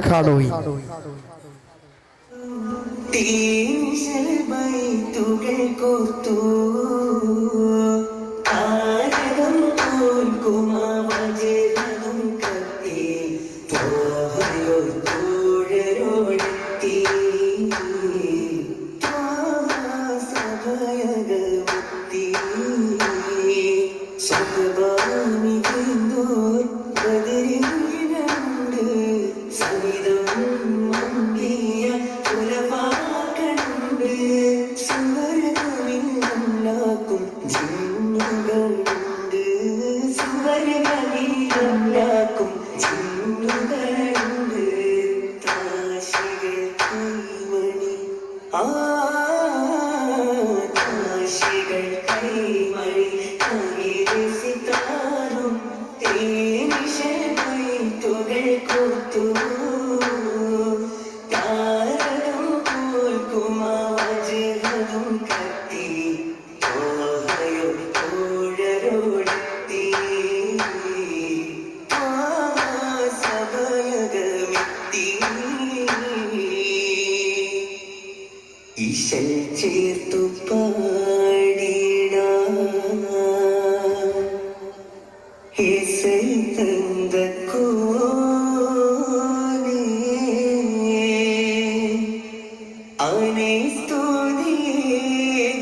കാണുവി. ചേർത്തു പാടിട തந்த കോനെ അവനെ സ്തുതിയിട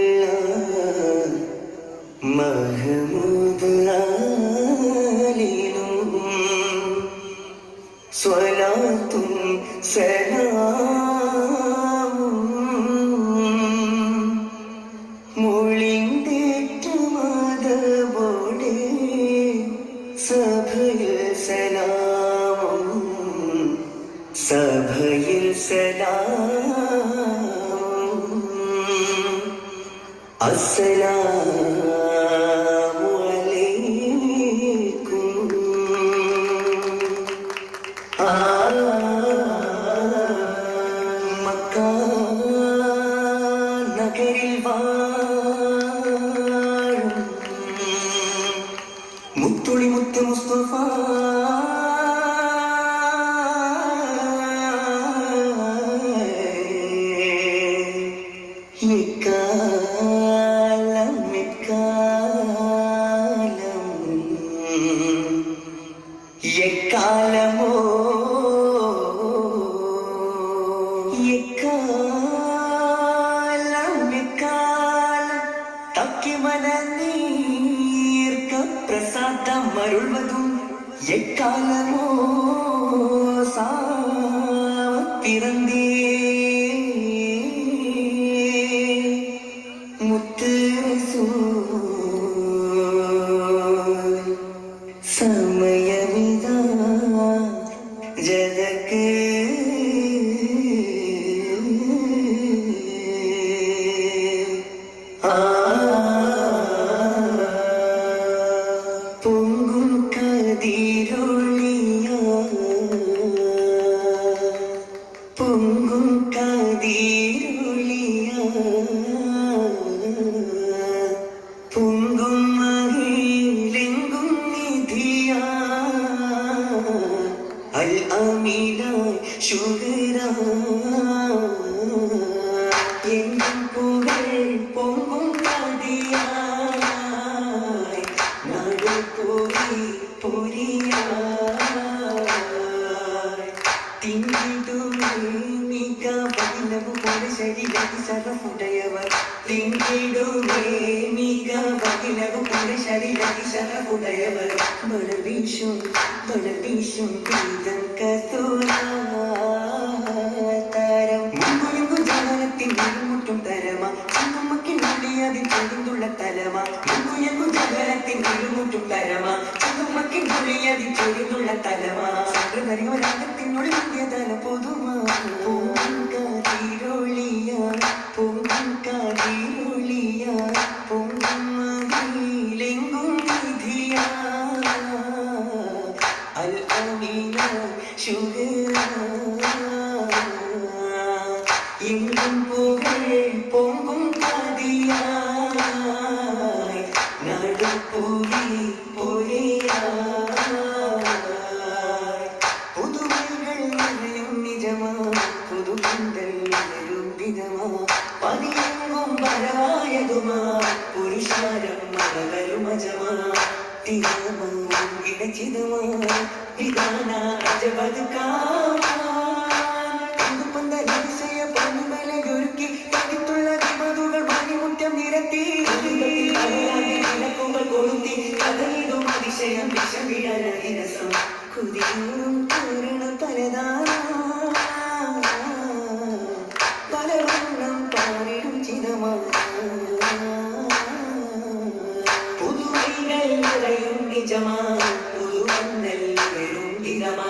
അൽഹംദുലില്ലാഹ് മഹ്മൂദ് സ്വലാത്തും സലാമും മൊഴിന്തേറ്റുമതോടെ സഭയിൽ സലാമും സഭയിൽ സലാമും അസ്സലാമു അലൈക്കും. മക്ക നഗരിൽ വാഴും മുത്തുളി മുത്ത് മുസ്തഫ എക്കാലമോ തക്കി മനനീർക്ക പ്രസാദം മരുൾവതും എക്കാലമോ പിറന്നേ മുത്ത് സമയമിതാ ജഗക്ക് പൊങ്കും കതിരൊളിയ പൊങ്കും കതിരൊളിയ പൊങ്കും മഹിലെങ്കും നിധിയ അൽ അമീനായി ശുക്ര എങ്കും പുകൾ പൊങ്കും കതിയായി നടുപോയി പൊരിയായി തിങ്ങിടുമേ മിക വകിലവു പോലെ ശരീരത്തിൽ ശരഫുടയവർ തിങ്ങിടുമേ മിക വകിലവു പോലെ ശരീരത്തിൽ ശരഫുടയവർ ബളവീശും ഗീതം കസൂരാതരം മുമ്പുയമ്പു ജാലത്തിൻ ഇരുമുട്ടും തരമാ ചുമക്കിൻ മുടിയതിൽ ചെറുതുള്ള തലമാ മുമ്പുയമ്പു ജാലത്തിൻ ഇരുമുട്ടും തരമാ ചുമക്കിൻ മുടിയതിൽ ചെറുതുള്ള തലമാ സകൃതരിവരാഗത്തിനുള്ളിൽ മുന്തിയ തല പൊതുമാ പൊങ്കാതിരൊളിയ പൊങ്കാതിരൊളിയ പൊങ്കും മഹിലെങ്കും നിധിയ അൽ അമീന ശുക്ര എങ്കും പുകൾ പൊങ്കും കതിയായി നടുപോയി പൊരിയായി വിധാന അജബത് കാണാൻ പന്തലതിശയ പണിമലയൊരുക്കി പതിത്തുള്ള വിമതുകൾ മണിമുറ്റം നിരത്തി വിളക്കുകൾ കൊളുത്തി കഥയിടും അതിശയം വിഷമിടരസം കുതിയൂറും പൂരണം പലതാനാ പലവണ്ണം പാറിടും പുതുവൈകൾ നിറയും നിജമാ പുതുവന്നൽ വരും ഇരമാ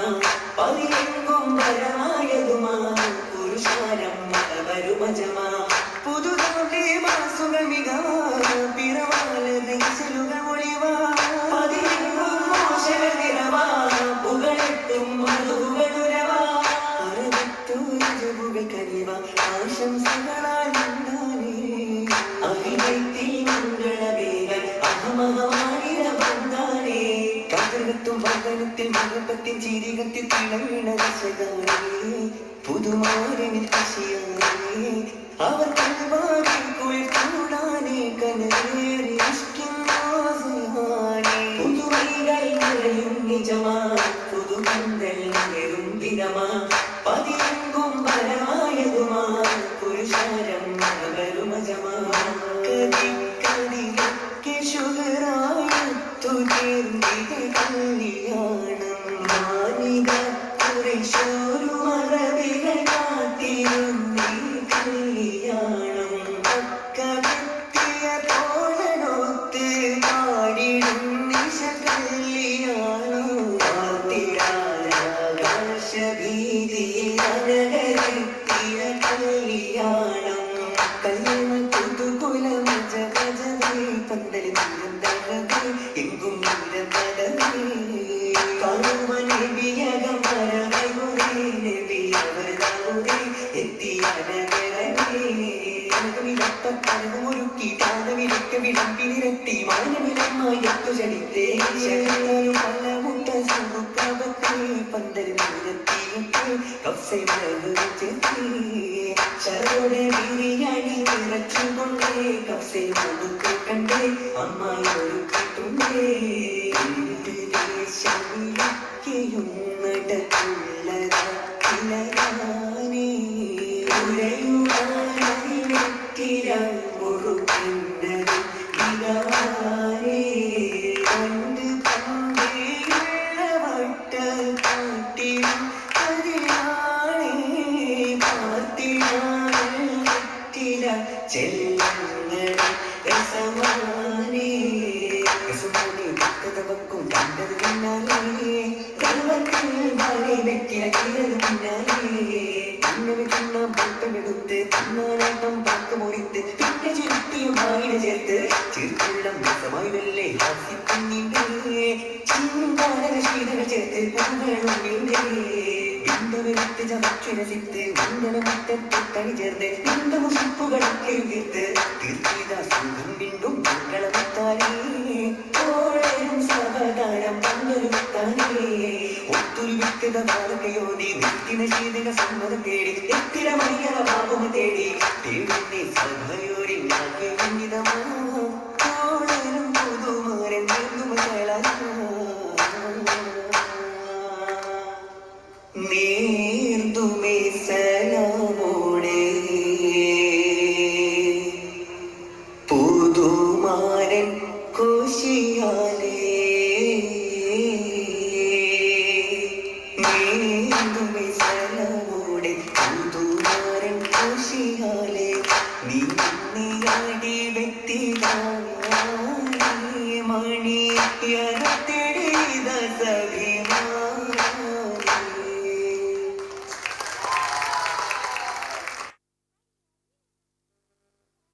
പതിയെങ്കും വരമായതുമാ പുരുഷാരം മലവരുമജമാ പുതുതോട്ടെ മാസുകൾ മികവാ പിറവാല റീസലുകൾ ഒളിവാ പതിയെങ്കും മോശകൾ നിറവാ പുകളെത്തും മധുകളുരവാ അറവത്തോരുകൾ കനിവ ആശംസകളാൽ ഉണ്ടാനേ അഭിനയത്തിൽ മംഗളവേഗൻ അഹമഹമായിര വന്നാനേ കതിർകത്തും വകനത്തിൽ മകപ്പത്തിൽ ചിരികത്തിൽ തിളങ്ങണ ദിശകാരേ പുതുമാരനിൽ കശിയാനേ അവർ കൽവാരി കുളിർക്കൂടാനേ കനവേറി ഇഷ്കിന്നാസയാനേ പുതുവൈകൾ നിറയും നിജമാ പുതുകന്തൽ നിറയും ദിനമാ പതിയെങ്കും പരമായതുമാ പുരുഷാരം മകരുമജമാ കതിക്കതിലൊക്കെ ശുഗറായുത്തുതീർന്നിത കല്യാണം മാനിക കുറേശോരുമറവികൾ കാത്തിരുന്നീ കല്യാണം അക്കവെത്തിയ തോളനൊത്ത് പാടിടും നിശ കല്യാണം ആകാശഭീതിയിൽ അനകരെത്തിയ കല്യാണം കല്യാണം പുതുകുലം ജഗജവേ പന്തലിൽ നിരന്തരവേ എങ്കും നിരന്തരവേ കാണുമ നബിയകം മരവയുരേ നബി അവരതാവുരേ എത്തിയ നഗരവേ കനകമിലപ്പക്കനകമൊരുക്കി താനവിലൊക്കെ വിളമ്പി നിരത്തി മാനവിലമ്മായി എത്തുചടിത്തേ ശകലം പല മുട്ട സുഖാവത്തേ പന്തലിൽ നിരത്തിയൊക്കെ കഫ്സൈ മരവെച്ചെത്തി ശരോടെ ബിരിയാണി നിറച്ചുകൊണ്ടേ കഫ്സൈ മുടുക്ക് കണ്ടേ അമ്മായി ഒരുക്കിട്ടുണ്ടേ ദേശമിലൊക്കെയും നടക്കുള്ളതാക്കിലയാനേ ഉരയുവാനിരത്തിരം മുറുകിന്നത് ഇതാരേ പണ്ട് പണ്ടേയുള്ള വട്ട കാട്ടിലും അതിലാണേ പാർത്തിനാറ്റില ചെല്ലങ്ങൾ രസമാനേ രസമാനേ കഥവക്കും കണ്ടത് പിന്നാലേ കള്ളത്തിൽ മാറി വെറ്റില കിഴത് പിന്നാലേ അങ്ങനെ ചുണ്ണ പൊട്ടമെടുത്ത് തിന്നാനാട്ടം പാക്ക് മുറിത്ത് പിന്നെ ചുരുട്ടിയുമായി ചേർത്ത് ചീർക്കുള്ളം രസമായി വെല്ലേ ഹാസ്യത്തിൻ്റെ ചിന്താനക ശീതകൾ ചേർത്ത് പൂകളുണ്ടിൻ്റെ ബിന്ദുവിനത്ത് ചമച്ചുരസിത്ത് മണ്ഡലമുറ്റത്ത് തണി ചേർത്ത് ബിന്ദുമുഷിപ്പുകളൊക്കെ തീർത്ത് തീർത്തിത സുഖം വീണ്ടും മംഗളമുത്താനേ ഓളരും സവതാരം പണ്ടൊരു മുത്താനേ ഒത്തൊരു വ്യക്തത ബാലകയോതി നിത്തിന ശീതക സമ്മതം തേടി എത്തിര മയ്യറ ബാബുമ തേടി തേടുന്നേ സഭയോരിൽ നാഗവിനിതമാ ഓളരും പുതുമാരൻ നീന്തുമകള നീർത്തുമേ സലാമോടെ പുതുമാരൻ കോശിയാലേ നീന്തുമേ സലാമോടെ പുതുമാരൻ കോശിയാലേ നീ നീയാടി വ്യക്തിതാ മണിയറത്തെ